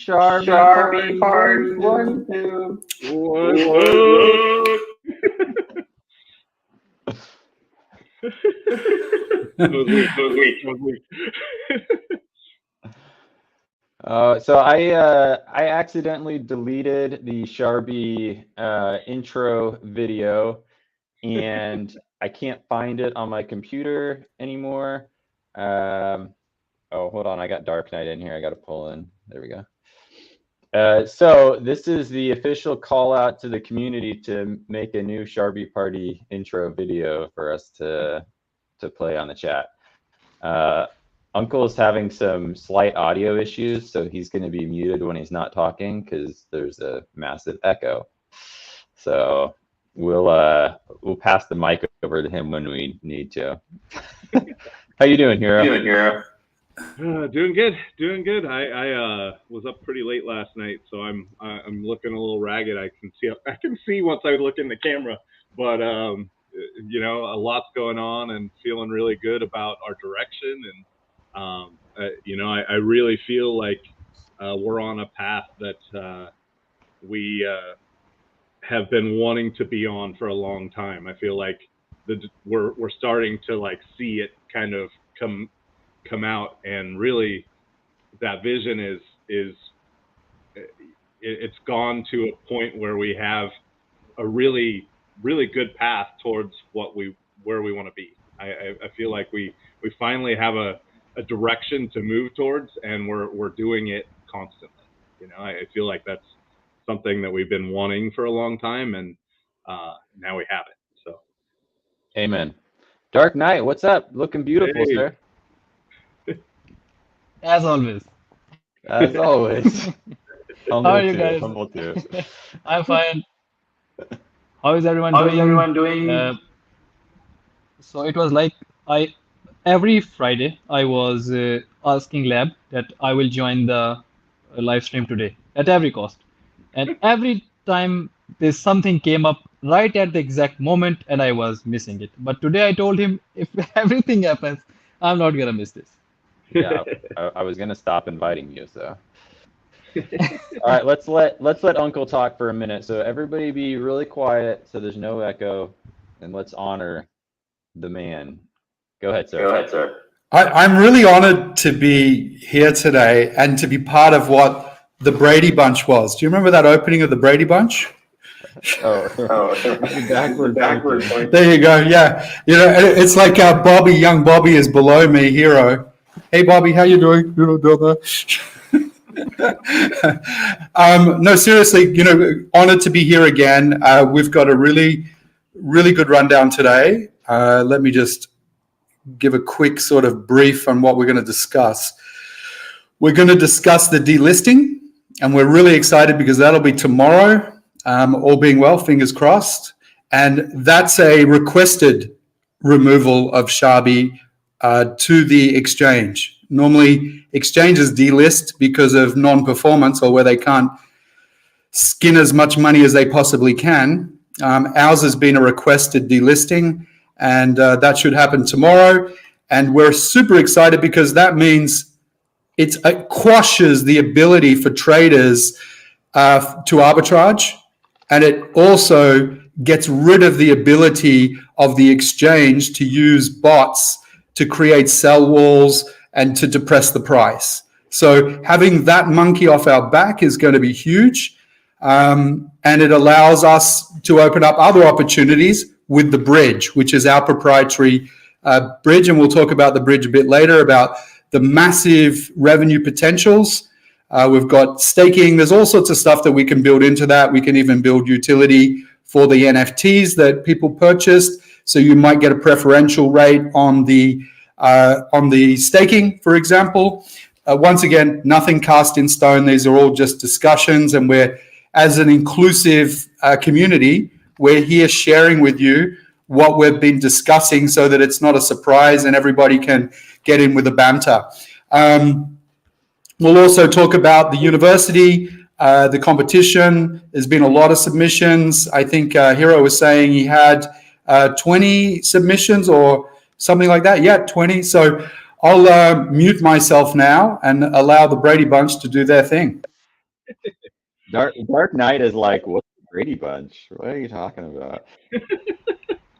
Sharbi party 1, 2. So I accidentally deleted the Sharbi intro video, and I can't find it on my computer anymore. Oh, hold on, I got Dark Knight in here. I got to pull in. There we go. So this is the official call out to the community to make a new Sharbi Party intro video for us to play on the chat. Uncle is having some slight audio issues, so he's going to be muted when he's not talking because there's a massive echo. So we'll pass the mic over to him when we need to. How you doing, Hero? Doing good. I was up pretty late last night, so I'm looking a little ragged. I can see once I look in the camera, but you know, a lot's going on and feeling really good about our direction. And you know, I really feel like we're on a path that we have been wanting to be on for a long time. I feel like we're starting to like see it kind of come out, and really that vision is it's gone to a point where we have a really good path towards where we want to be. I feel like we finally have a direction to move towards, and we're doing it constantly. You know, I feel like that's something that we've been wanting for a long time, and now we have it. So, amen. Dark Knight, what's up? Looking beautiful, hey. Sir. As always. As always. How are you guys? Humble too. I'm fine. How is everyone doing? So it was like every Friday I was asking Lab that I will join the live stream today at every cost, and every time there's something came up right at the exact moment and I was missing it. But today I told him if everything happens, I'm not gonna miss this. Yeah, I was gonna stop inviting you, so. All right, let's let Uncle talk for a minute. So everybody be really quiet so there's no echo, and let's honor the man. Go ahead, sir. I'm really honored to be here today and to be part of what the Brady Bunch was. Do you remember that opening of the Brady Bunch? Backwards. There you go. Yeah, you know, it's like young Bobby is below me, Hero. Hey, Bobby, how you doing? No, seriously, you know, honored to be here again. We've got a really good rundown today. Let me just give a quick sort of brief on what we're going to discuss. We're going to discuss the delisting, and we're really excited because that'll be tomorrow, all being well, fingers crossed. And that's a requested removal of Sharbi to the exchange. Normally, exchanges delist because of non-performance or where they can't skin as much money as they possibly can. Ours has been a requested delisting, and that should happen tomorrow. And we're super excited because that means it quashes the ability for traders to arbitrage, and it also gets rid of the ability of the exchange to use bots to create sell walls and to depress the price. So having that monkey off our back is going to be huge. And it allows us to open up other opportunities with the bridge, which is our proprietary bridge. And we'll talk about the bridge a bit later, about the massive revenue potentials. We've got staking. There's all sorts of stuff that we can build into that. We can even build utility for the NFTs that people purchased. So you might get a preferential rate on the staking, for example. Once again, nothing cast in stone. These are all just discussions, and we're, as an inclusive community, we're here sharing with you what we've been discussing so that it's not a surprise and everybody can get in with the banter. We'll also talk about the university, the competition. There's been a lot of submissions. I think Hero was saying he had 20 submissions or something like that. Yeah, 20. So I'll mute myself now and allow the Brady Bunch to do their thing. Dark Knight is like, what's the Brady Bunch? What are you talking about?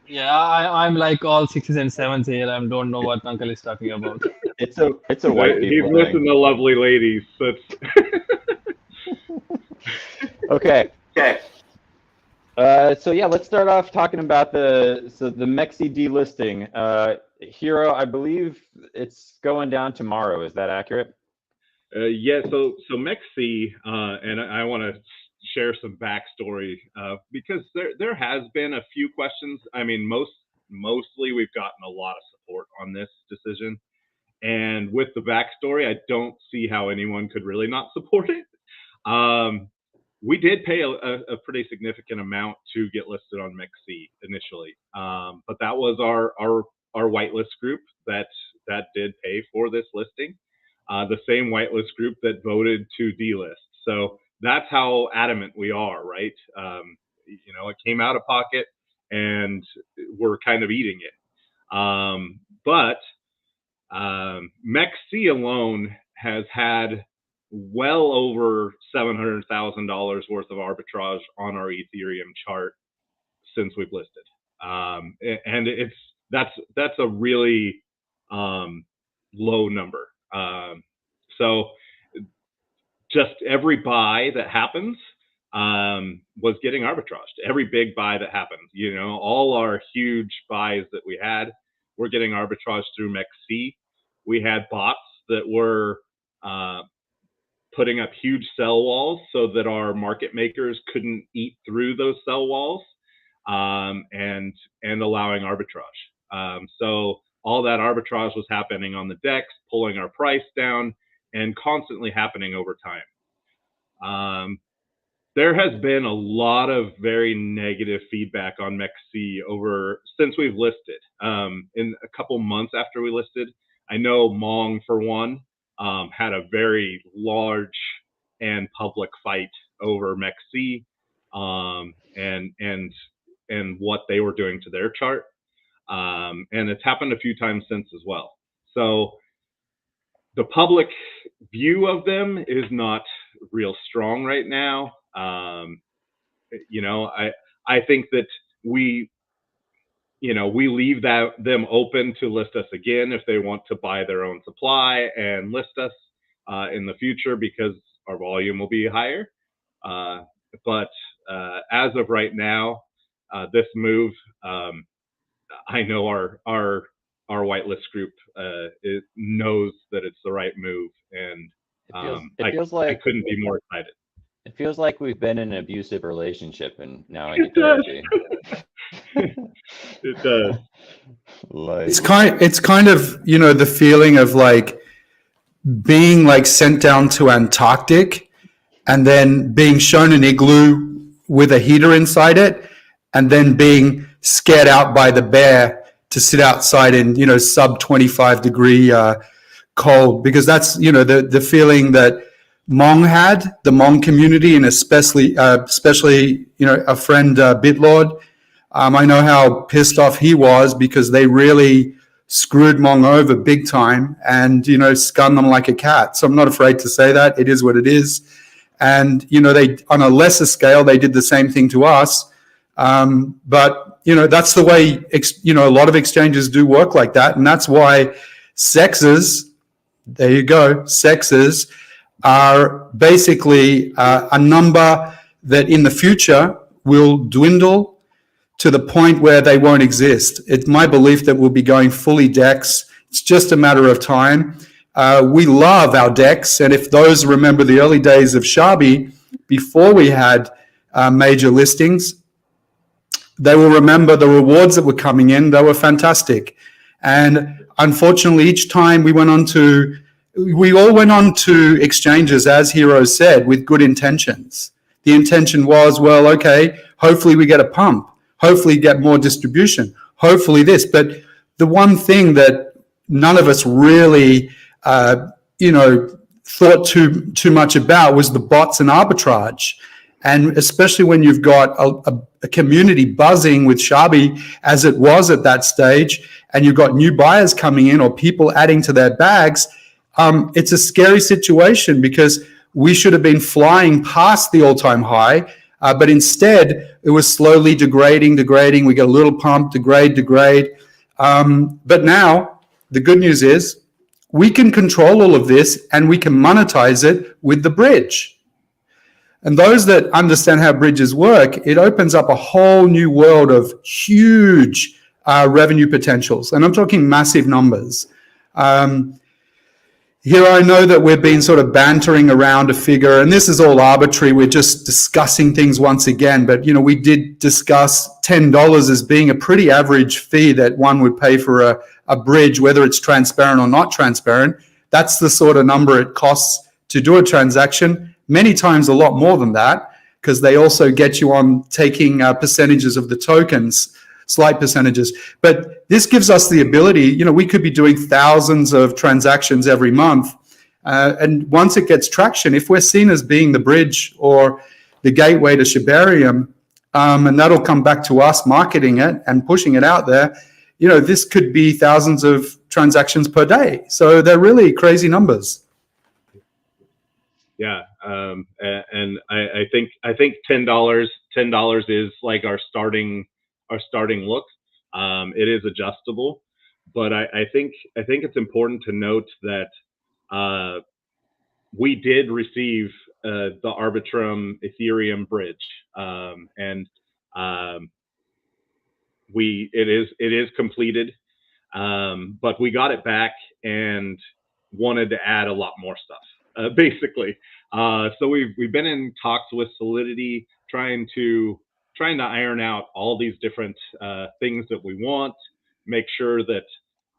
Yeah, I'm like all sixes and sevens here. I don't know what Uncle is talking about. It's a white He's people missing thing. the lovely ladies. Okay. So yeah, let's start off talking about the Mexi delisting. Hero, I believe it's going down tomorrow. Is that accurate? Yeah, so Mexi, and I want to share some backstory because there has been a few questions. I mean, mostly we've gotten a lot of support on this decision, and with the backstory, I don't see how anyone could really not support it. We did pay a pretty significant amount to get listed on Mexi initially, but that was our whitelist group that did pay for this listing. The same whitelist group that voted to delist. So that's how adamant we are, right? It came out of pocket and we're kind of eating it. But Mexi alone has had well over $700,000 worth of arbitrage on our Ethereum chart since we've listed. And that's a really low number. So just every buy that happens was getting arbitraged. Every big buy that happened, all our huge buys that we had were getting arbitraged through Mexi. We had bots that were putting up huge sell walls so that our market makers couldn't eat through those sell walls and allowing arbitrage. So all that arbitrage was happening on the DEX, pulling our price down, and constantly happening over time. There has been a lot of very negative feedback on Mexi since we've listed. In a couple months after we listed, I know Mong, for one, had a very large and public fight over Mexi and what they were doing to their chart. And it's happened a few times since as well. So the public view of them is not real strong right now. I think that we leave them open to list us again if they want to buy their own supply and list us in the future because our volume will be higher. But as of right now, this move, I know our whitelist group knows that it's the right move, and it feels like I couldn't be more excited. It feels like we've been in an abusive relationship, and now I get therapy. It does. It's kind of the feeling of like being like sent down to Antarctic and then being shown an igloo with a heater inside it, and then being scared out by the bear to sit outside in sub 25 degree cold, because that's the feeling that Mong had, the Mong community, and especially a friend Bitlord. I know how pissed off he was because they really screwed Mong over big time and skunned them like a cat. So I'm not afraid to say that. It is what it is. And they, on a lesser scale, they did the same thing to us. But that's the way a lot of exchanges do work like that, and that's why sexes, there you go, sexes are basically a number that in the future will dwindle to the point where they won't exist. It's my belief that we'll be going fully DEX. It's just a matter of time. We love our DEX, and if those remember the early days of Sharbi, before we had major listings, they will remember the rewards that were coming in. They were fantastic. And unfortunately, each time we all went on to exchanges, as Hero said, with good intentions. The intention was, well, okay, hopefully we get a pump. Hopefully get more distribution. Hopefully this. But the one thing that none of us really, thought too much about was the bots and arbitrage. And especially when you've got a community buzzing with Sharbi as it was at that stage, and you've got new buyers coming in or people adding to their bags, it's a scary situation because we should have been flying past the all-time high, but instead it was slowly degrading. We get a little pump, degrade. But now the good news is we can control all of this and we can monetize it with the bridge. And those that understand how bridges work, it opens up a whole new world of huge revenue potentials. And I'm talking massive numbers. Here I know that we've been sort of bantering around a figure, and this is all arbitrary. We're just discussing things once again. But, we did discuss $10 as being a pretty average fee that one would pay for a bridge, whether it's transparent or not transparent. That's the sort of number it costs to do a transaction. Many times a lot more than that, because they also get you on taking percentages of the tokens, slight percentages. But this gives us the ability, we could be doing thousands of transactions every month. And once it gets traction, if we're seen as being the bridge or the gateway to Shibarium, and that'll come back to us marketing it and pushing it out there, this could be thousands of transactions per day. So they're really crazy numbers. Yeah, and I think $10 is like our starting look. It is adjustable, but I think it's important to note that we did receive the Arbitrum Ethereum bridge, and it is completed, but we got it back and wanted to add a lot more stuff, basically. So we've been in talks with Solidity, trying to iron out all these different things that we want, make sure that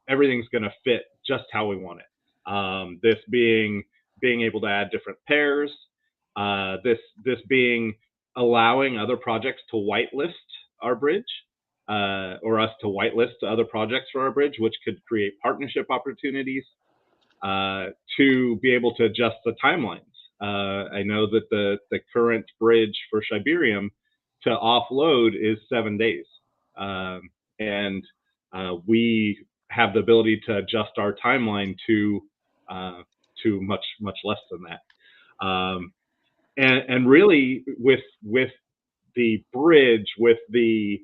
everything's going to fit just how we want it. This being able to add different pairs, this being allowing other projects to whitelist our bridge, or us to whitelist other projects for our bridge, which could create partnership opportunities, to be able to adjust the timelines. I know that the current bridge for Shibarium to offload is 7 days, and we have the ability to adjust our timeline to much less than that. And really, with the bridge, with the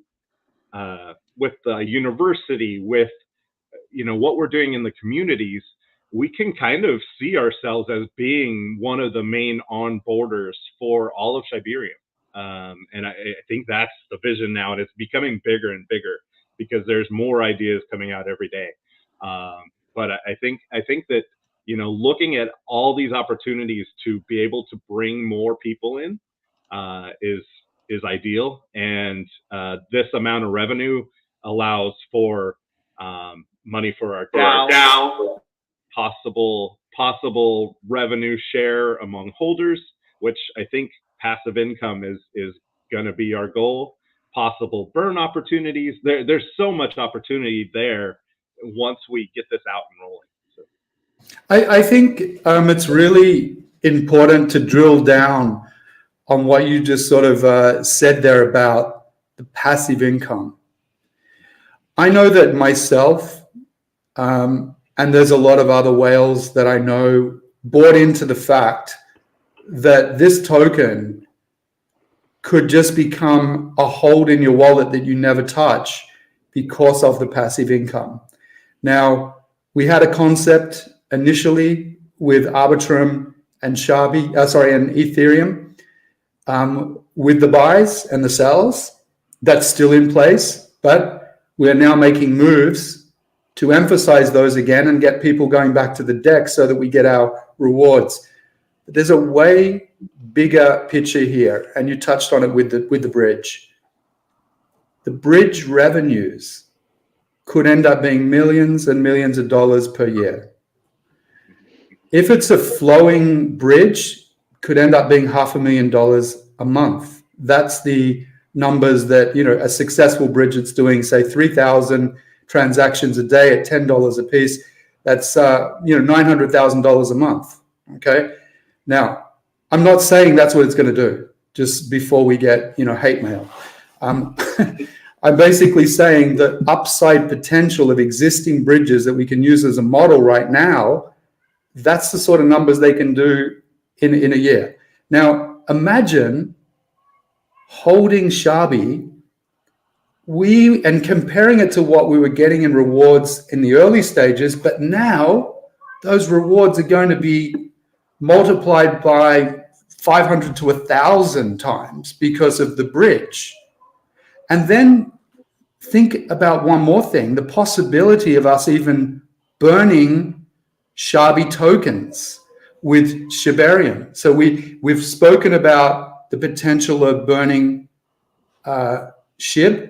university, with what we're doing in the communities, we can kind of see ourselves as being one of the main onboarders for all of Shibarium. And I think that's the vision now, and it's becoming bigger and bigger because there's more ideas coming out every day. But I think that looking at all these opportunities to be able to bring more people in is ideal, and this amount of revenue allows for money for our DAO, possible revenue share among holders, which I think passive income is going to be our goal. Possible burn opportunities. There's so much opportunity there once we get this out and rolling. So. I think it's really important to drill down on what you just sort of said there about the passive income. I know that myself, and there's a lot of other whales that I know, bought into the fact that this token could just become a hold in your wallet that you never touch because of the passive income. Now, we had a concept initially with Arbitrum and and Ethereum, with the buys and the sells. That's still in place, but we're now making moves to emphasize those again and get people going back to the deck so that we get our rewards. But there's a way bigger picture here, and you touched on it with the bridge. The bridge revenues could end up being millions and millions of dollars per year. If it's a flowing bridge, could end up being $500,000 a month. That's the numbers that, a successful bridge that's doing, say, 3,000 transactions a day at $10 a piece. That's, $900,000 a month. Okay. Now, I'm not saying that's what it's going to do, just before we get, hate mail. I'm basically saying the upside potential of existing bridges that we can use as a model right now, that's the sort of numbers they can do in a year. Now, imagine holding Sharbi and comparing it to what we were getting in rewards in the early stages, but now those rewards are going to be multiplied by 500 to 1,000 times because of the bridge. And then think about one more thing, the possibility of us even burning Sharbi tokens with Shibarium. So we've spoken about the potential of burning SHIB,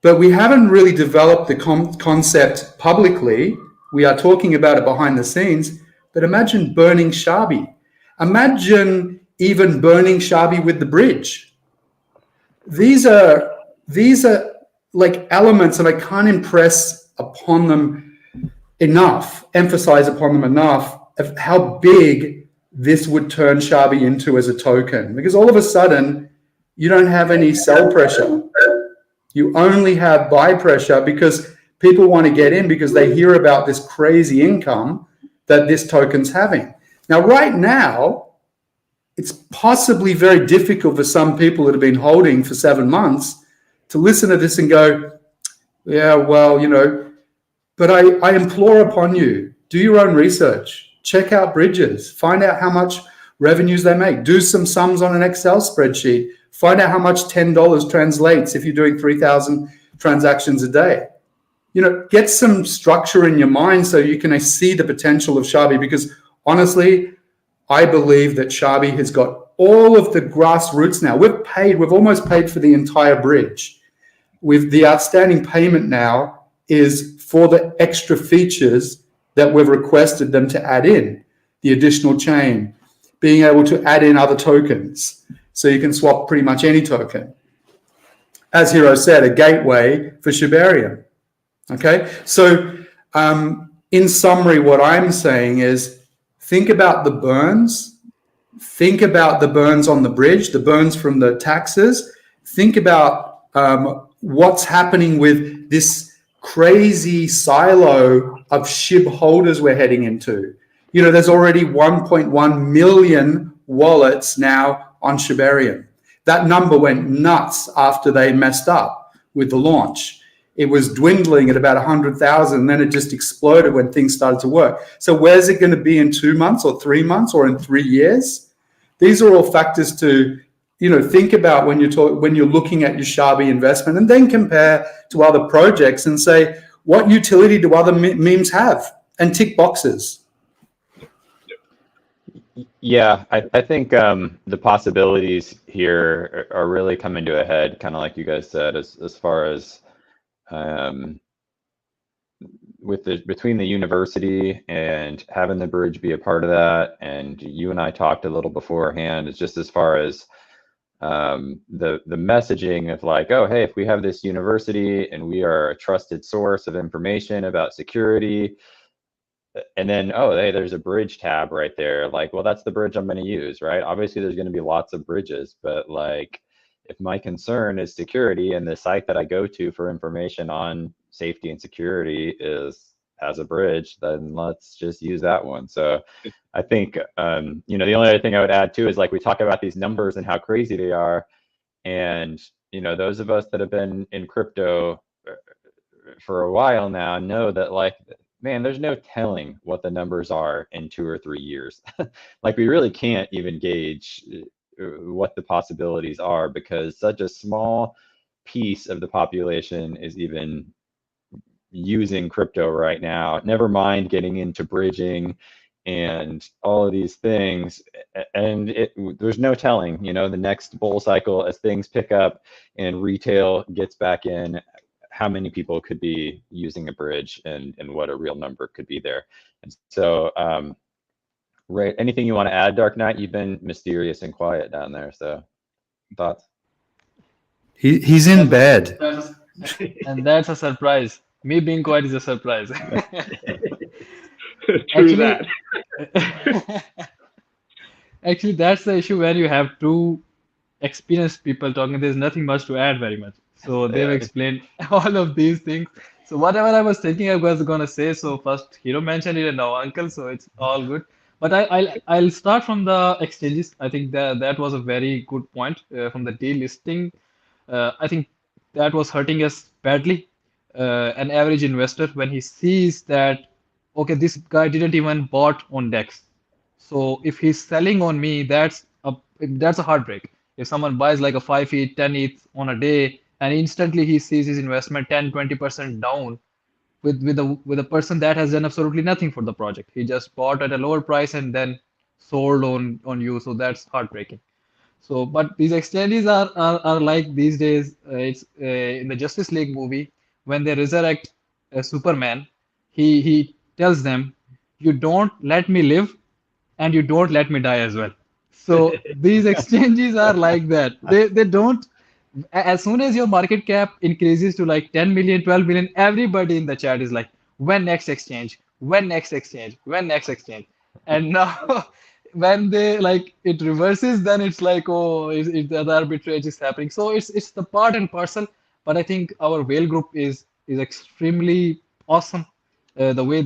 but we haven't really developed the concept publicly. We are talking about it behind the scenes, but imagine burning Sharbi. Imagine even burning Sharbi with the bridge. These are like elements that I can't emphasize upon them enough of how big this would turn Sharbi into as a token. Because all of a sudden, you don't have any sell pressure. You only have buy pressure because people want to get in because they hear about this crazy income that this token's having. Now, right now, it's possibly very difficult for some people that have been holding for 7 months to listen to this and go, yeah, well, but I implore upon you, do your own research, check out bridges, find out how much revenues they make, do some sums on an Excel spreadsheet, find out how much $10 translates if you're doing 3,000 transactions a day. Get some structure in your mind so you can see the potential of Sharbi, because honestly, I believe that Sharbi has got all of the grassroots now. We've almost paid for the entire bridge. With the outstanding payment now is for the extra features that we've requested them to add in, the additional chain, being able to add in other tokens. So you can swap pretty much any token. As Hiro said, a gateway for Shibarium. Okay, so in summary, what I'm saying is think about the burns. Think about the burns on the bridge, the burns from the taxes. Think about what's happening with this crazy silo of SHIB holders we're heading into. There's already 1.1 million wallets now on Shibarium. That number went nuts after they messed up with the launch. It was dwindling at about 100,000, and then it just exploded when things started to work. So where's it going to be in 2 months or 3 months or in 3 years? These are all factors to think about when you're looking at your Sharbi investment, and then compare to other projects and say, what utility do other memes have? And tick boxes. Yeah, I think the possibilities here are really coming to a head, kind of like you guys said, as far as between the university and having the bridge be a part of that. And you and I talked a little beforehand. It's just as far as the messaging of like, oh, hey, if we have this university and we are a trusted source of information about security, and then, oh, hey, there's a bridge tab right there. Like, well, that's the bridge I'm going to use, right? Obviously, there's going to be lots of bridges, but like, if my concern is security and the site that I go to for information on safety and security has a bridge, then let's just use that one. So I think, the only other thing I would add too is like we talk about these numbers and how crazy they are. And, those of us that have been in crypto for a while now know that like, man, there's no telling what the numbers are in 2 or 3 years. Like we really can't even gauge what the possibilities are because such a small piece of the population is even using crypto right now, never mind getting into bridging and all of these things. And there's no telling, the next bull cycle as things pick up and retail gets back in, how many people could be using a bridge and what a real number could be there. And so, right, anything you want to add, Dark Knight? You've been mysterious and quiet down there, so thoughts? He's in bed. And that's a surprise. Me being quiet is a surprise. True that. Actually, that's the issue when you have two experienced people talking. There's nothing much to add very much. So they've explained all of these things. So whatever I was thinking I was going to say, so first Hero mentioned it and now Uncle, so it's all good. But I'll start from the exchanges. I think that was a very good point from the delisting. I think that was hurting us badly. An average investor, when he sees that, okay, this guy didn't even bought on DEX. So if he's selling on me, that's a heartbreak. If someone buys like a 5 ETH, 10 ETH on a day, and instantly he sees his investment 10, 20% down, with a person that has done absolutely nothing for the project. He just bought at a lower price and then sold on you. So that's heartbreaking. So, but these exchanges are like these days. It's in the Justice League movie when they resurrect Superman. He tells them, "You don't let me live, and you don't let me die as well." So these exchanges are like that. They don't. As soon as your market cap increases to like 10 million, 12 million, everybody in the chat is like, when next exchange? When next exchange? When next exchange? And now when they like it reverses, then it's like, oh, the arbitrage is happening. So it's the part and parcel. But I think our whale group is extremely awesome. The way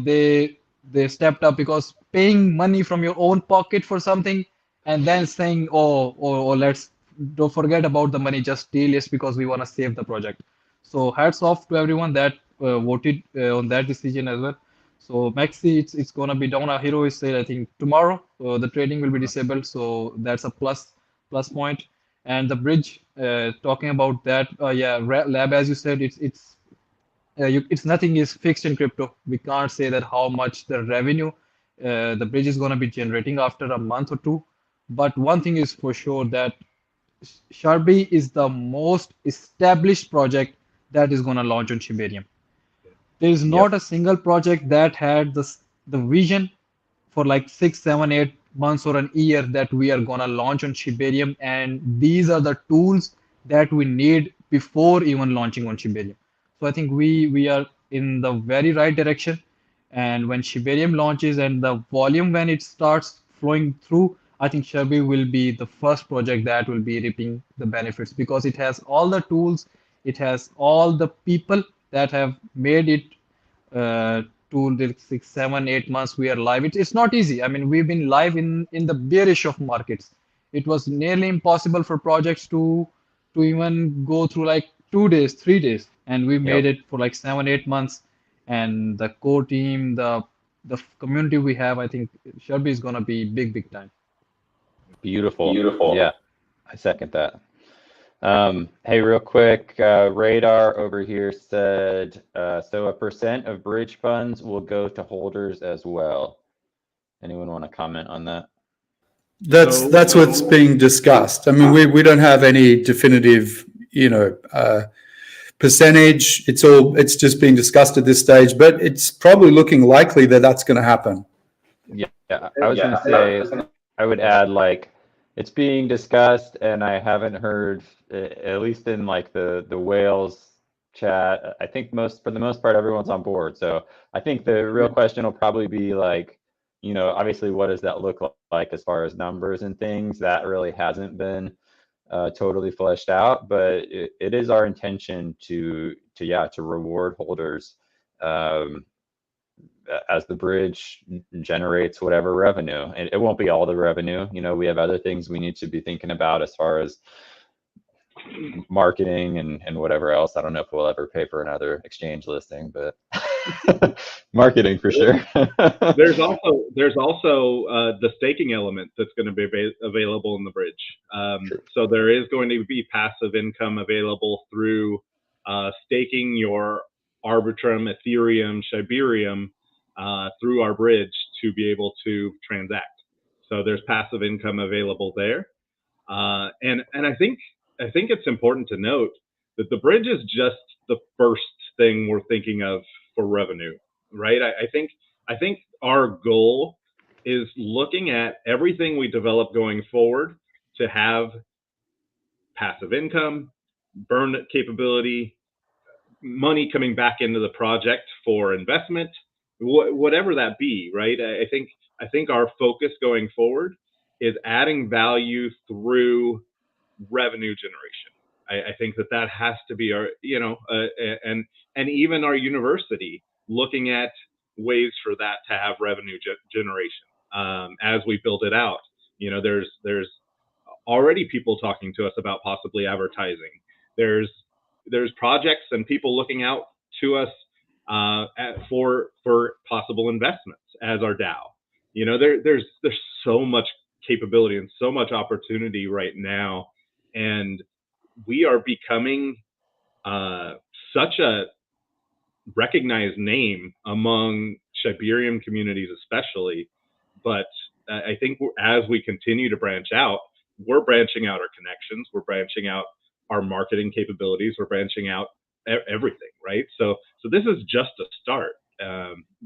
they stepped up, because paying money from your own pocket for something and then saying, oh, let's don't forget about the money, just deal this because we want to save the project. So hats off to everyone that voted on that decision as well. So Maxi, it's gonna be down. Our hero is said, I think tomorrow the trading will be disabled, so that's a plus point. And the bridge, talking about that, yeah, lab, as you said, it's nothing is fixed in crypto. We can't say that how much the revenue the bridge is going to be generating after a month or two. But one thing is for sure that Sharbi is the most established project that is going to launch on Shibarium. There is Yep. not a single project that had the vision for like 6, 7, 8 months or an year that we are gonna launch on Shibarium, and these are the tools that we need before even launching on Shibarium. So I think we are in the very right direction. And when Shibarium launches and the volume when it starts flowing through, I think Sharbi will be the first project that will be reaping the benefits because it has all the tools, it has all the people that have made it uh, 6, 7, 8 months we are live. It's not easy. I mean, we've been live in the bearish of markets. It was nearly impossible for projects to even go through like 2 days, 3 days, and we made Yep. it for like 7, 8 months. And the core team, the community we have, I think Sharbi is gonna be big, big time. Beautiful. Beautiful. Yeah, I second that. Hey, real quick, Radar over here said, so a percent of bridge funds will go to holders as well. Anyone want to comment on that? That's what's being discussed. I mean, we don't have any definitive, percentage. It's just being discussed at this stage, but it's probably looking likely that that's going to happen. Yeah, I was gonna say, I would add like it's being discussed, and I haven't heard, at least in like the whales chat. I think for the most part, everyone's on board. So I think the real question will probably be like, obviously, what does that look like as far as numbers and things? That really hasn't been totally fleshed out, but it is our intention to reward holders. As the bridge generates whatever revenue. And it won't be all the revenue. We have other things we need to be thinking about as far as marketing and whatever else. I don't know if we'll ever pay for another exchange listing, but marketing for sure. There's also the staking element that's going to be available in the bridge. So there is going to be passive income available through staking your Arbitrum, Ethereum, Shibarium through our bridge to be able to transact. So there's passive income available there, and I think it's important to note that the bridge is just the first thing we're thinking of for revenue, right? I think our goal is looking at everything we develop going forward to have passive income, burn capability, money coming back into the project for investment, whatever that be, right? I think our focus going forward is adding value through revenue generation. I think that has to be our, and even our university looking at ways for that to have revenue generation. as we build it out. You know, there's already people talking to us about possibly advertising. There's projects and people looking out to us for possible investments as our DAO. You know, there's so much capability and so much opportunity right now, and we are becoming such a recognized name among Shibarium communities, especially. But I think as we continue to branch out, we're branching out our connections, we're branching out our marketing capabilities, we're branching out everything, right? So this is just a start.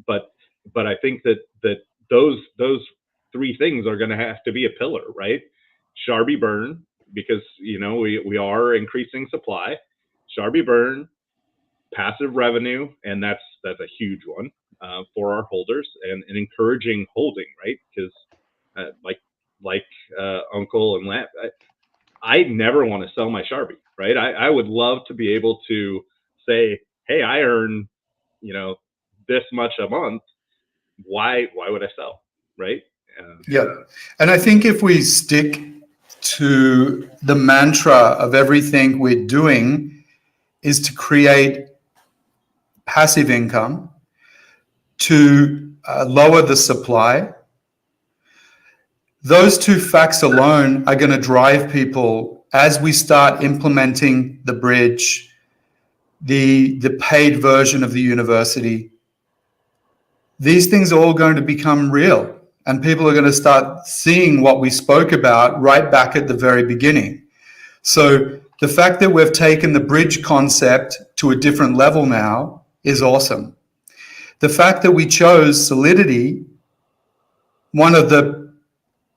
But I think that those three things are going to have to be a pillar, right? Sharbi burn, because you know we are increasing supply. Sharbi burn, passive revenue, and that's a huge one for our holders, and encouraging holding, right? Because like Uncle and Lamp, I never want to sell my Sharbi, right? I would love to be able to say, hey, I earn, you know, this much a month. Why would I sell, right? Yeah, and I think if we stick to the mantra of everything we're doing is to create passive income, to lower the supply. Those two facts alone are going to drive people as we start implementing the bridge, the paid version of the university. These things are all going to become real, and people are going to start seeing what we spoke about right back at the very beginning. So the fact that we've taken the bridge concept to a different level now is awesome. The fact that we chose Solidity, one of the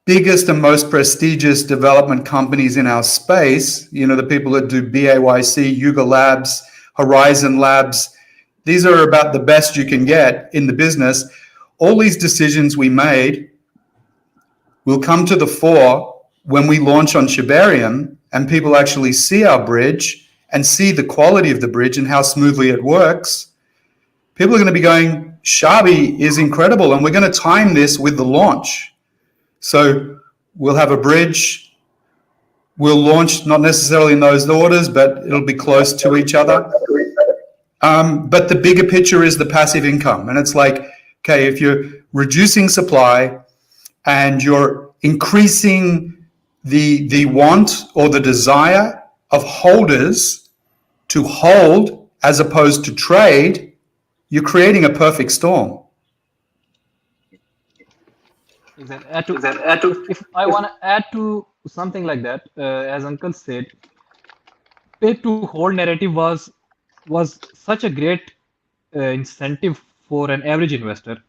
biggest and most prestigious development companies in our space, you know, the people that do BAYC, Yuga Labs, Horizon Labs, these are about the best you can get in the business. All these decisions we made will come to the fore when we launch on Shibarium and people actually see our bridge and see the quality of the bridge and how smoothly it works. People are going to be going, Sharbi is incredible, and we're going to time this with the launch. So we'll have a bridge. We'll launch not necessarily in those orders, but it'll be close to each other. But the bigger picture is the passive income. And it's like, okay, if you're reducing supply and you're increasing the want or the desire of holders to hold as opposed to trade, you're creating a perfect storm. Exactly. If I want to add to something like that, as Uncle said, pay to hold narrative was such a great incentive for an average investor.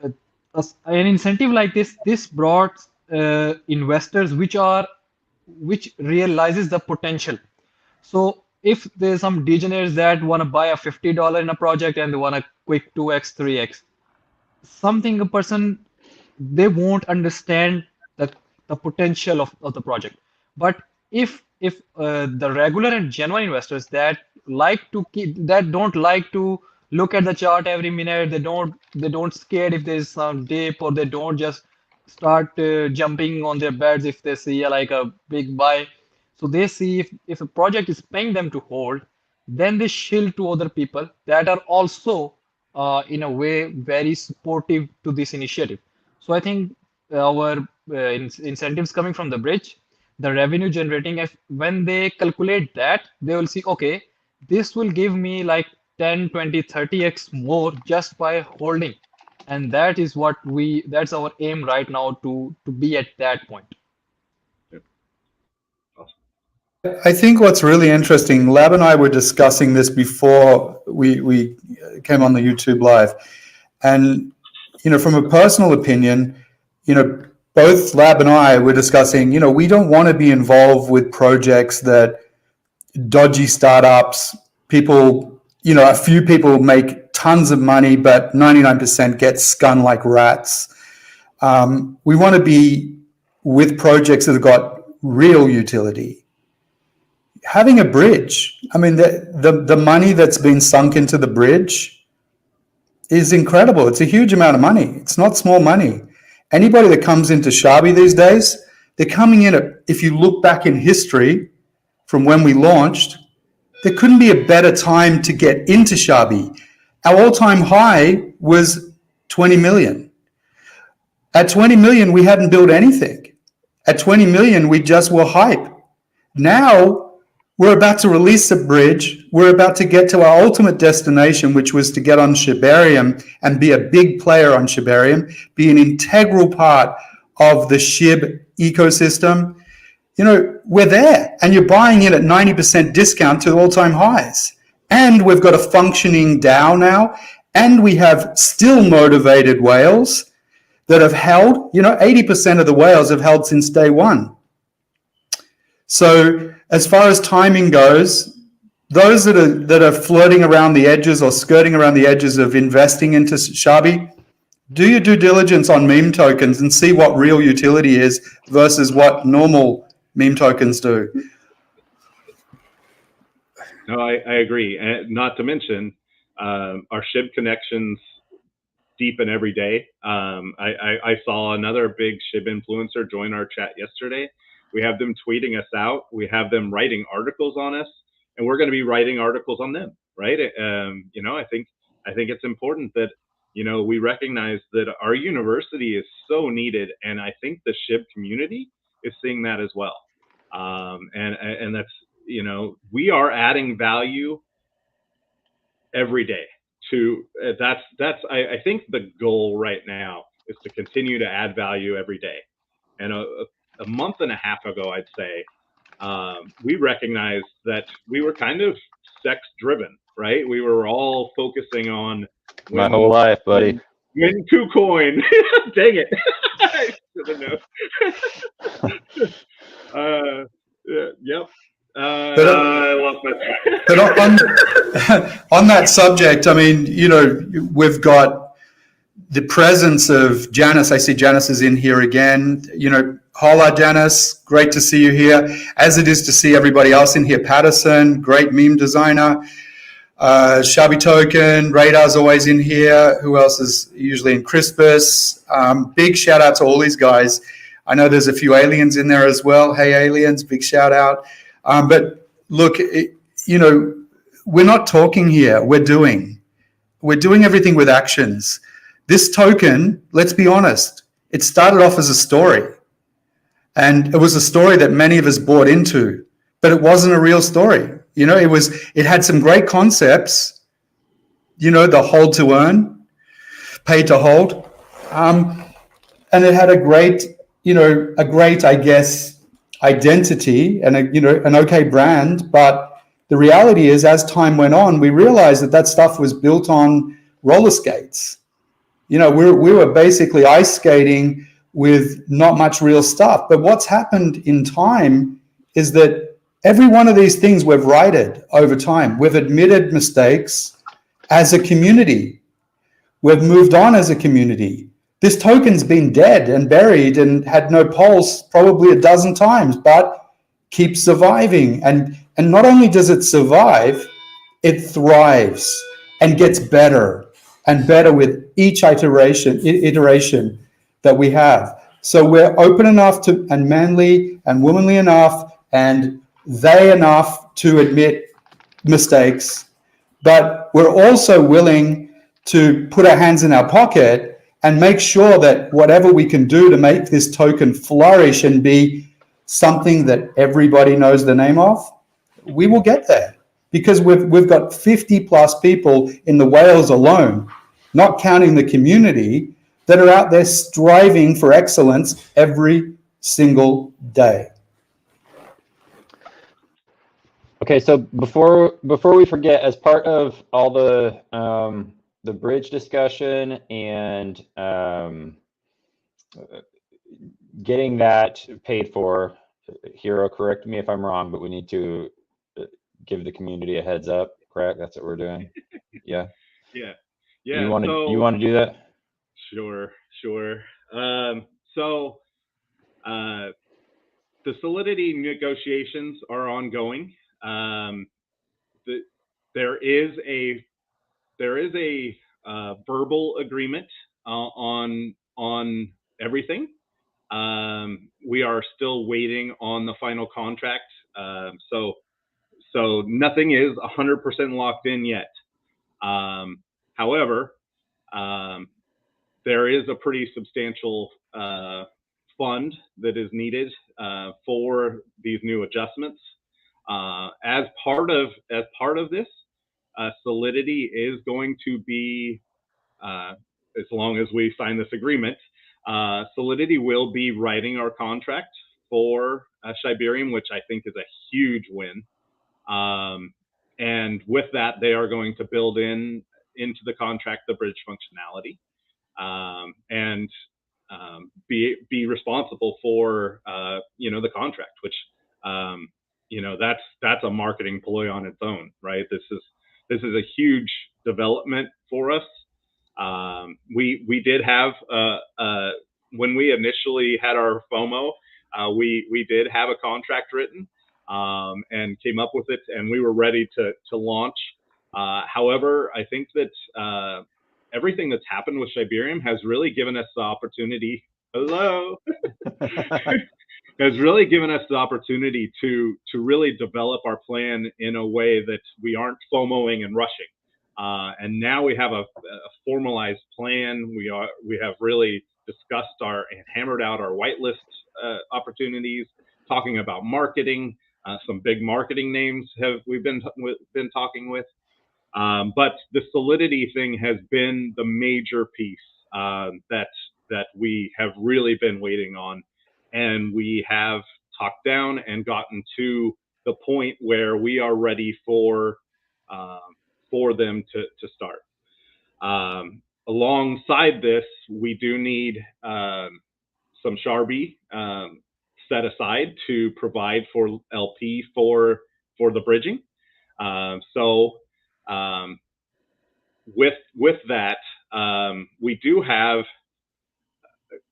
An incentive like this brought investors which realizes the potential. So if there's some degenerates that want to buy a $50 in a project and they want a quick 2x, 3x, something a person, they won't understand the potential of the project. But if the regular and genuine investors that don't like to look at the chart every minute, they don't scared if there's some dip, or they don't just start jumping on their beds if they see like a big buy. So they see if a project is paying them to hold, then they shield to other people that are also in a way very supportive to this initiative. So I think our incentives coming from the bridge, the revenue generating, when they calculate that, they will see, okay, this will give me like 10, 20, 30x more just by holding. And that is that's our aim right now to be at that point. I think what's really interesting, Lab and I were discussing this before we came on the YouTube Live. And, you know, from a personal opinion, you know, both Lab and I were discussing, you know, we don't want to be involved with projects that dodgy startups, people, you know, a few people make tons of money, but 99% get scun like rats. We want to be with projects that have got real utility. Having a bridge, I mean, the money that's been sunk into the bridge is incredible. It's a huge amount of money. It's not small money. Anybody that comes into Sharbi these days, they're coming in at, if you look back in history from when we launched, there couldn't be a better time to get into Sharbi. Our all-time high was 20 million. At 20 million, we hadn't built anything. At 20 million, we just were hype. Now, we're about to release a bridge. We're about to get to our ultimate destination, which was to get on Shibarium and be a big player on Shibarium, be an integral part of the SHIB ecosystem. You know, we're there, and you're buying it at 90% discount to all-time highs. And we've got a functioning DAO now, and we have still motivated whales that have held, 80% of the whales have held since day one. So as far as timing goes, those that are flirting around the edges or skirting around the edges of investing into Sharbi, do your due diligence on meme tokens and see what real utility is versus what normal meme tokens do. No, I agree. And not to mention, our SHIB connections deepen every day. I saw another big SHIB influencer join our chat yesterday. We have them tweeting us out. We have them writing articles on us, and we're going to be writing articles on them, right? I think it's important that, we recognize that our university is so needed, and I think the SHIB community is seeing that as well. And that's, we are adding value every day. I think the goal right now is to continue to add value every day. And a month and a half ago, I'd say, we recognized that we were kind of sex driven, right? We were all focusing on my whole life, buddy. Win KuCoin. Dang it. I should have known. Yep. I lost my But on that subject, I mean, we've got the presence of Janice. I see Janice is in here again. Hola, Janice. Great to see you here, as it is to see everybody else in here. Patterson, great meme designer. Sharbi Token, Radar's always in here. Who else is usually in? Crispus. Big shout out to all these guys. I know there's a few aliens in there as well. Hey, aliens, big shout out. But look, we're not talking here. We're doing everything with actions. This token, let's be honest, it started off as a story. And it was a story that many of us bought into, but it wasn't a real story. It had some great concepts, the hold to earn, pay to hold. And it had a great, I guess, identity and an okay brand. But the reality is, as time went on, we realized that stuff was built on roller skates. We were basically ice skating with not much real stuff. But what's happened in time is that every one of these things we've righted over time. We've admitted mistakes as a community. We've moved on as a community. This token's been dead and buried and had no pulse probably a dozen times, but keeps surviving. And not only does it survive, it thrives and gets better and better with each iteration that we have. So we're open enough to, and manly and womanly enough, and they enough to admit mistakes, but we're also willing to put our hands in our pocket and make sure that whatever we can do to make this token flourish and be something that everybody knows the name of, we will get there, because we've got 50 plus people in the whales alone, not counting the community, that are out there striving for excellence every single day. Okay, so before we forget, as part of all the bridge discussion and getting that paid for, Hero, correct me if I'm wrong, but we need to give the community a heads up, correct? That's what we're doing. Yeah. Yeah. You want to do that? Sure. So the Solidity negotiations are ongoing. There is a verbal agreement on everything. We are still waiting on the final contract. So nothing is 100% locked in yet. However, there is a pretty substantial fund that is needed for these new adjustments. As part of this, Solidity is going to be, as long as we sign this agreement, Solidity will be writing our contract for Shibarium, which I think is a huge win. And with that, they are going to build into the contract the bridge functionality, and be responsible for the contract, which that's a marketing ploy on its own, right? This is a huge development for us. We did have when we initially had our FOMO, we did have a contract written and came up with it, and we were ready to launch. However, I think that everything that's happened with Shibarium has really given us the opportunity. Hello. Has really given us the opportunity to really develop our plan in a way that we aren't FOMOing and rushing. And now we have a formalized plan. We have really discussed and hammered out our whitelist opportunities, talking about marketing. Some big marketing names we've been talking with. But the Solidity thing has been the major piece that we have really been waiting on, and we have talked down and gotten to the point where we are ready for them to start. Alongside this, we do need some Sharbi set aside to provide for LP for the bridging. With that, we do have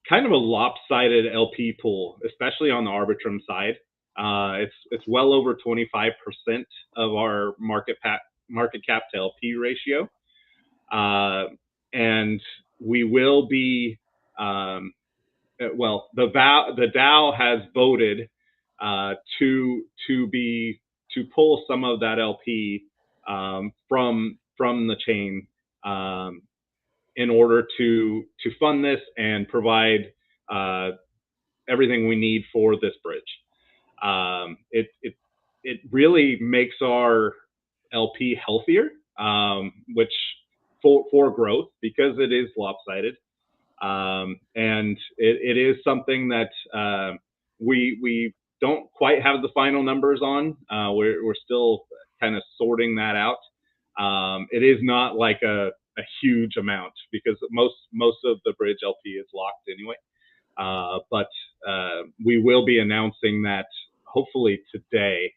kind of a lopsided LP pool, especially on the Arbitrum side. It's well over 25% of our market cap to LP ratio, and we will be well. The DAO has voted to pull some of that LP from the chain in order to fund this and provide everything we need for this bridge. It really makes our LP healthier, which for growth, because it is lopsided, and it is something that we don't quite have the final numbers on. We're still kind of sorting that out. It is not like a huge amount, because most of the bridge LP is locked anyway. But we will be announcing that hopefully today,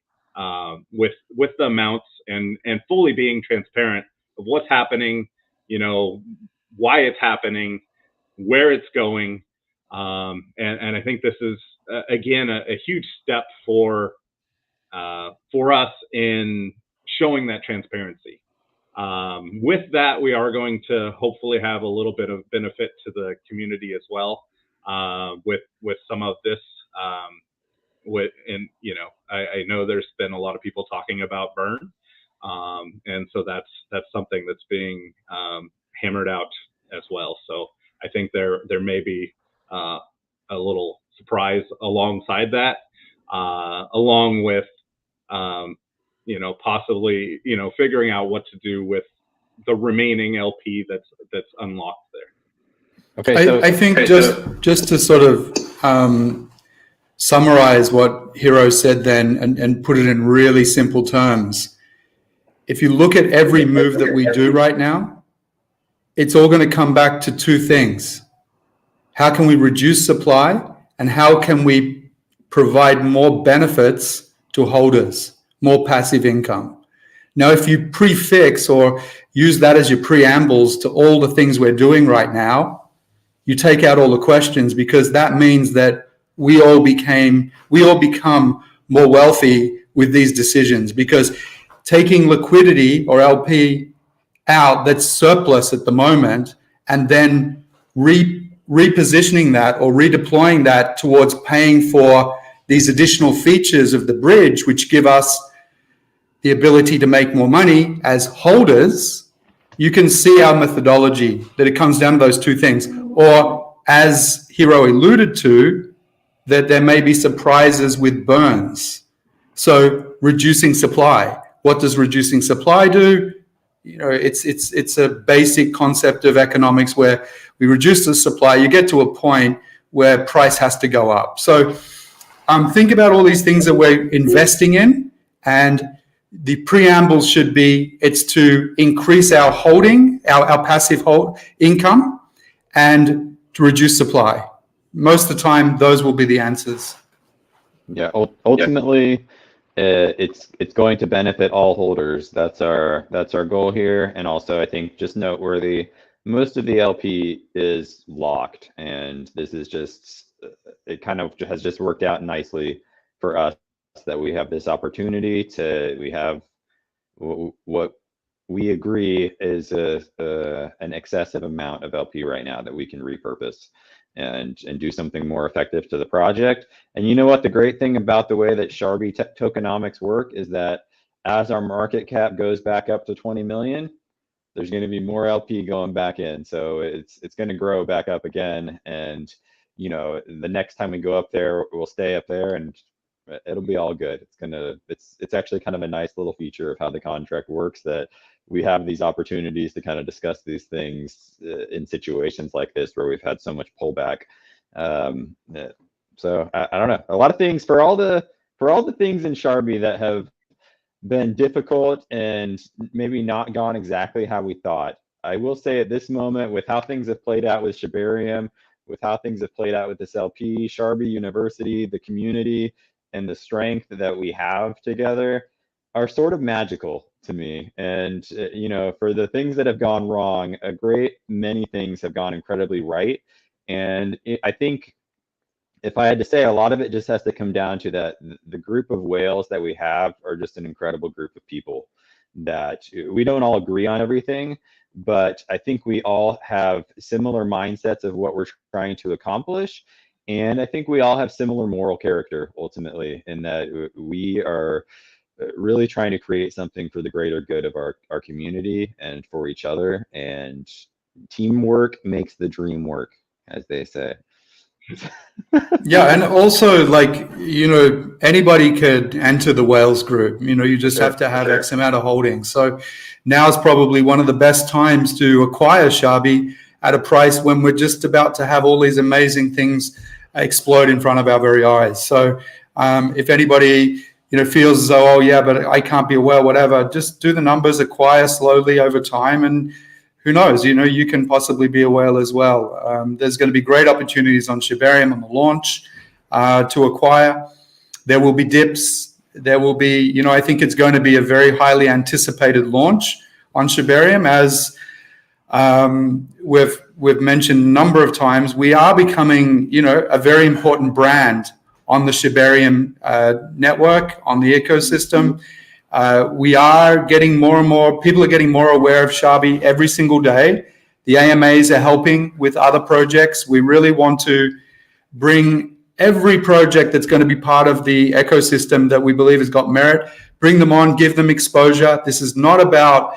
with the amounts and fully being transparent of what's happening, why it's happening, where it's going. And I think this is again a huge step for us in showing that transparency. With that, we are going to hopefully have a little bit of benefit to the community as well, with some of this. I know there's been a lot of people talking about burn, and so that's something that's being hammered out as well. So I think there may be a little surprise alongside that, along with possibly figuring out what to do with the remaining LP that's unlocked there. Okay, so I think just to sort of summarize what Hiro said then and put it in really simple terms. If you look at every move that we do right now, it's all going to come back to two things. How can we reduce supply, and how can we provide more benefits to holders, more passive income? Now, if you prefix or use that as your preambles to all the things we're doing right now, you take out all the questions, because that means that we all become more wealthy with these decisions, because taking liquidity or LP out that's surplus at the moment and then repositioning that or redeploying that towards paying for these additional features of the bridge, which give us the ability to make more money as holders, you can see our methodology that it comes down to those two things. Or as Hiro alluded to, that there may be surprises with burns. So reducing supply. What does reducing supply do? You know, it's a basic concept of economics where we reduce the supply, you get to a point where price has to go up. So think about all these things that we're investing in, and the preamble should be, it's to increase our holding, our passive hold income, and to reduce supply. Most of the time, those will be the answers. Yeah, ultimately, it's going to benefit all holders. That's our goal here. And also, I think just noteworthy, most of the LP is locked, and this is just, it kind of has just worked out nicely for us that we have this opportunity we have what we agree is an excessive amount of LP right now that we can repurpose and do something more effective to the project. And you know what? The great thing about the way that Sharbi tokenomics work is that as our market cap goes back up to 20 million, there's going to be more LP going back in. So it's going to grow back up again. And, you know, the next time we go up there, we'll stay up there and it'll be all good. It's actually kind of a nice little feature of how the contract works, that we have these opportunities to kind of discuss these things in situations like this where we've had so much pullback. So I don't know, a lot of things for all the things in Sharbi that have been difficult and maybe not gone exactly how we thought. I will say at this moment, with how things have played out with Shibarium, with how things have played out with this LP, Sharbi University, the community, and the strength that we have together are sort of magical to me. And, you know, for the things that have gone wrong, a great many things have gone incredibly right. And I think if I had to say, a lot of it just has to come down to that the group of whales that we have are just an incredible group of people that we don't all agree on everything, but I think we all have similar mindsets of what we're trying to accomplish. And I think we all have similar moral character ultimately, in that we are really trying to create something for the greater good of our community and for each other. And teamwork makes the dream work, as they say. Yeah, and also, like, you know, anybody could enter the Whales group. You know, you just have to have X amount of holdings. So now is probably one of the best times to acquire Sharbi at a price when we're just about to have all these amazing things explode in front of our very eyes. So if anybody, you know, feels as though, oh yeah, but I can't be a whale, whatever, just do the numbers, acquire slowly over time, and who knows, you know, you can possibly be a whale as well. There's going to be great opportunities on Shibarium on the launch to acquire. There will be dips. There will be, you know, I think it's going to be a very highly anticipated launch on Shibarium. As we've mentioned a number of times, we are becoming, you know, a very important brand on the Shibarium network, on the ecosystem. We are getting more and more, people are getting more aware of Sharbi every single day. The AMAs are helping with other projects. We really want to bring every project that's going to be part of the ecosystem that we believe has got merit, bring them on, give them exposure. This is not about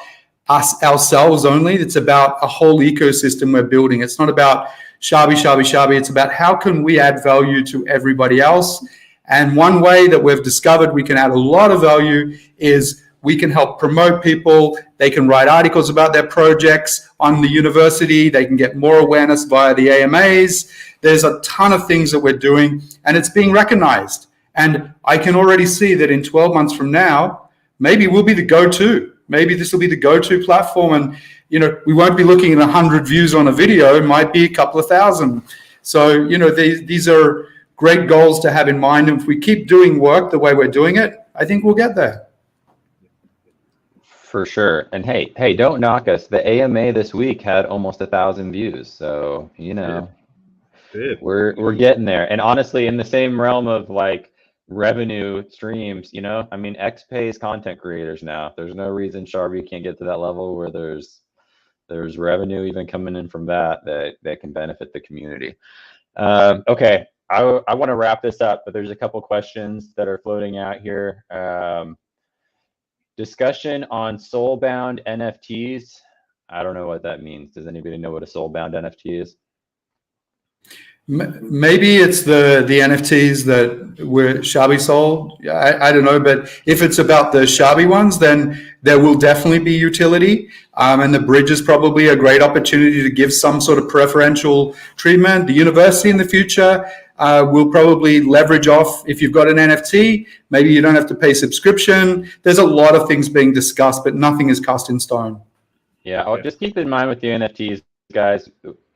us, ourselves only. It's about a whole ecosystem we're building. It's not about Sharbi. It's about how can we add value to everybody else. And one way that we've discovered we can add a lot of value is we can help promote people. They can write articles about their projects on the university. They can get more awareness via the AMAs. There's a ton of things that we're doing, and it's being recognized. And I can already see that in 12 months from now, maybe we'll be the go-to. Maybe this will be the go-to platform. And, you know, we won't be looking at 100 views on a video. It might be a couple of thousand. So, you know, these are great goals to have in mind. And if we keep doing work the way we're doing it, I think we'll get there. For sure. And hey, don't knock us. The AMA this week had almost 1,000 views. So, you know, we're getting there. And honestly, in the same realm of like revenue streams, you know, I mean, X pays content creators now. There's no reason Sharbi can't get to that level where there's there's revenue even coming in from that can benefit the community. Okay, I want to wrap this up, but there's a couple questions that are floating out here. Discussion on soulbound NFTs. I don't know what that means. Does anybody know what a soulbound NFT is? Maybe it's the NFTs that were Sharbi sold. I don't know, but if it's about the Sharbi ones, then there will definitely be utility. And the bridge is probably a great opportunity to give some sort of preferential treatment. The university in the future will probably leverage off if you've got an NFT. Maybe you don't have to pay subscription. There's a lot of things being discussed, but nothing is cast in stone. Yeah, I'll just keep in mind with the NFTs, guys.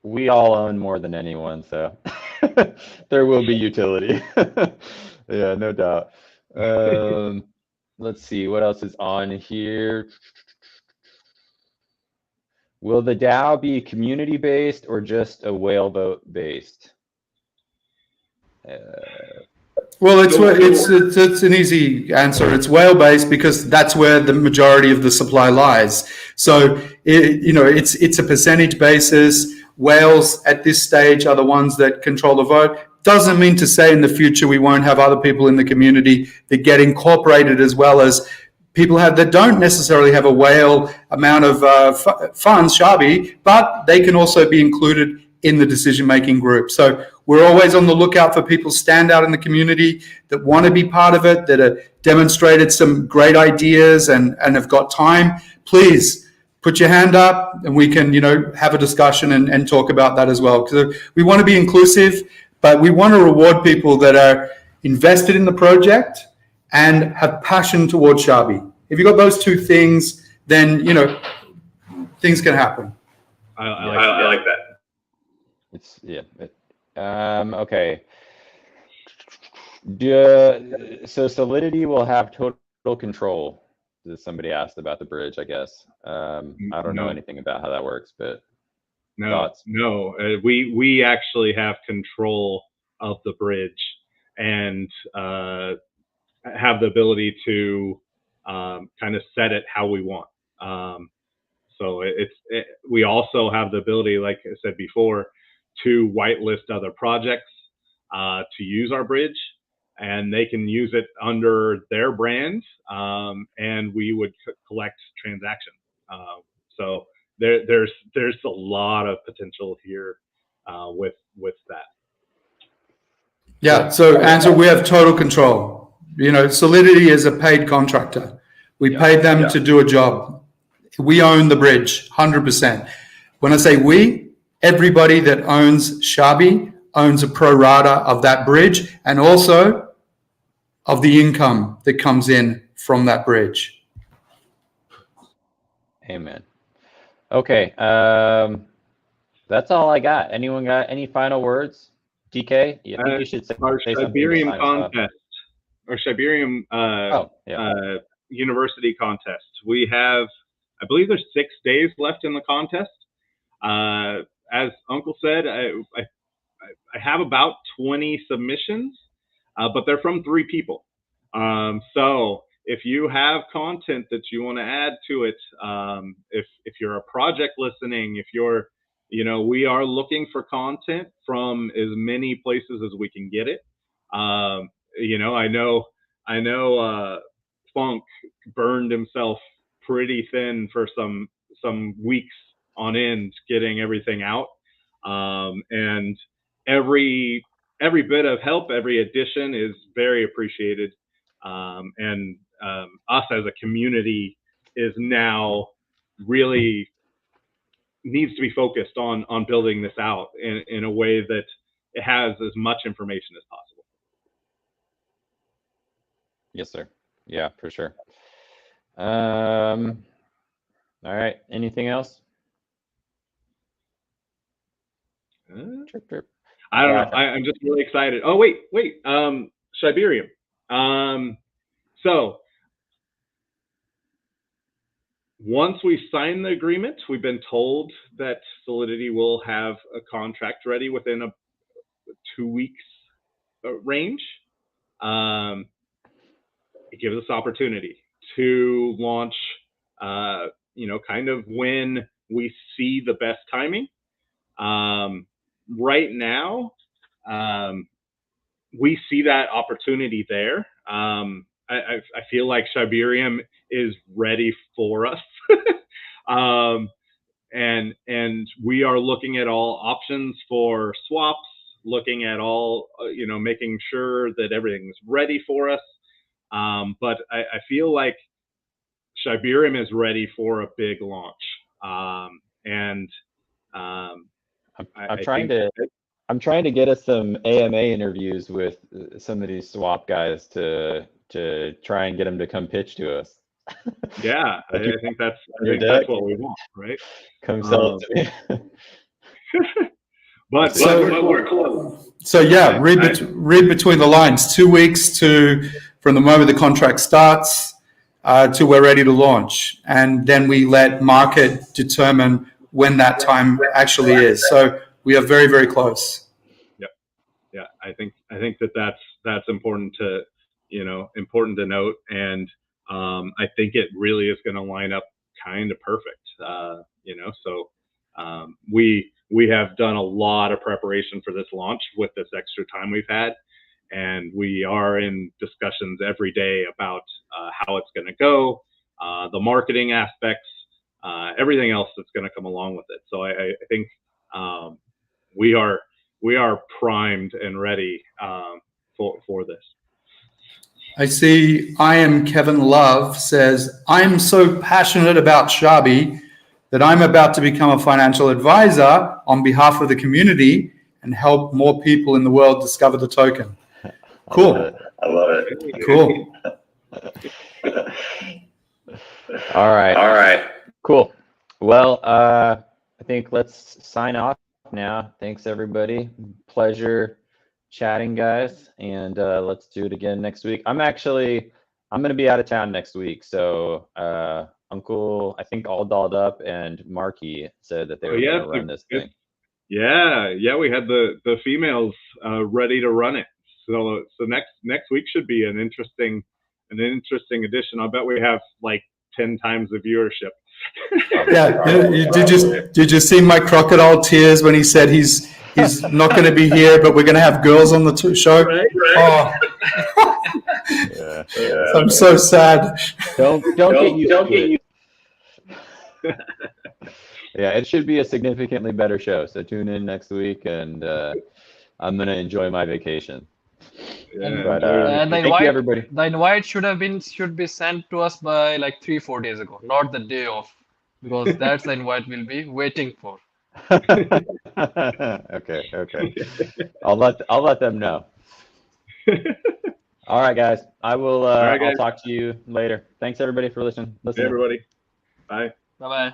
We all own more than anyone, so there will be utility. Yeah, no doubt. Let's see, what else is on here? Will the DAO be community-based or just a whale vote-based? Well, it's an easy answer. It's whale based because that's where the majority of the supply lies. So it's a percentage basis. Whales at this stage are the ones that control the vote. Doesn't mean to say in the future we won't have other people in the community that get incorporated, as well as people that don't necessarily have a whale amount of funds, Sharbi, but they can also be included in the decision-making group. So we're always on the lookout for people stand out in the community that want to be part of it, that have demonstrated some great ideas and have got time. Please put your hand up and we can, have a discussion and talk about that as well. Because we want to be inclusive, but we want to reward people that are invested in the project and have passion towards Sharbi. If you've got those two things, then, things can happen. I like that. It's okay. So Solidity will have total control. Somebody asked about the bridge, I guess. I don't know anything about how that works, but thoughts? No. We actually have control of the bridge and have the ability to kind of set it how we want. So we also have the ability, like I said before, to whitelist other projects to use our bridge, and they can use it under their brand, and we would collect transactions. So there's a lot of potential here with that. Yeah. So answer, we have total control. Solidity is a paid contractor. We paid them to do a job. We own the bridge 100%. When I say we, everybody that owns Sharbi owns a pro rata of that bridge and also of the income that comes in from that bridge. Amen. Okay. That's all I got. Anyone got any final words? DK, I think you should say Shibarium contest. Our Shibarium university contest. We have, I believe there's 6 days left in the contest. As Uncle said, I have about 20 submissions, but they're from 3 people. So if you have content that you want to add to it, if you're a project listening, if you're, we are looking for content from as many places as we can get it. I know Funk burned himself pretty thin for some weeks on end getting everything out, and every bit of help, every addition is very appreciated, and us as a community is now really needs to be focused on building this out in a way that it has as much information as possible. Yes, sir. Yeah, for sure. All right. Anything else? I don't know. I'm just really excited. Oh, wait. Shibarium. So once we sign the agreement, we've been told that Solidity will have a contract ready within a 2 weeks range. It gives us opportunity to launch, kind of when we see the best timing. Right now, we see that opportunity there. I feel like Shibarium is ready for us. And we are looking at all options for swaps, looking at all, making sure that everything's ready for us. But I feel like Shibarium is ready for a big launch. I'm trying to get us some AMA interviews with some of these swap guys to try and get them to come pitch to us. Yeah, I think that's what we want, right? Come sell it to me. but we're close. So yeah, read between the lines. 2 weeks from the moment the contract starts to we're ready to launch, and then we let market determine when that time actually is. So we are very, very close. Yeah. I think that's important to note, and I think it really is going to line up kind of perfect. So we have done a lot of preparation for this launch with this extra time we've had, and we are in discussions every day about how it's going to go, the marketing aspects, everything else that's going to come along with it. So I think we are primed and ready for this. I see I am Kevin Love says, I'm so passionate about Sharbi that I'm about to become a financial advisor on behalf of the community and help more people in the world discover the token. Cool. I love it. Cool. All right. Cool. Well, I think let's sign off now. Thanks, everybody. Pleasure chatting, guys, and let's do it again next week. I'm going to be out of town next week, so Uncle, I think All Dolled Up and Marky said that they were going to run this thing. Yeah, we had the females ready to run it. So next week should be an interesting edition. I bet we have like 10 times the viewership. Yeah, did you see my crocodile tears when he said he's not going to be here, but we're going to have girls on the show? Right. Oh, Yeah. I'm so sad. Don't get you. Yeah, it should be a significantly better show. So tune in next week, and I'm gonna enjoy my vacation. Yeah, But thank you, everybody. The invite should be sent to us by like 3-4 days ago, not the day of, because that's the invite we'll be waiting for. Okay. I'll let them know. All right, guys. I will. All right, guys. I'll talk to you later. Thanks, everybody, for listening. Hey, everybody. Bye. Bye bye.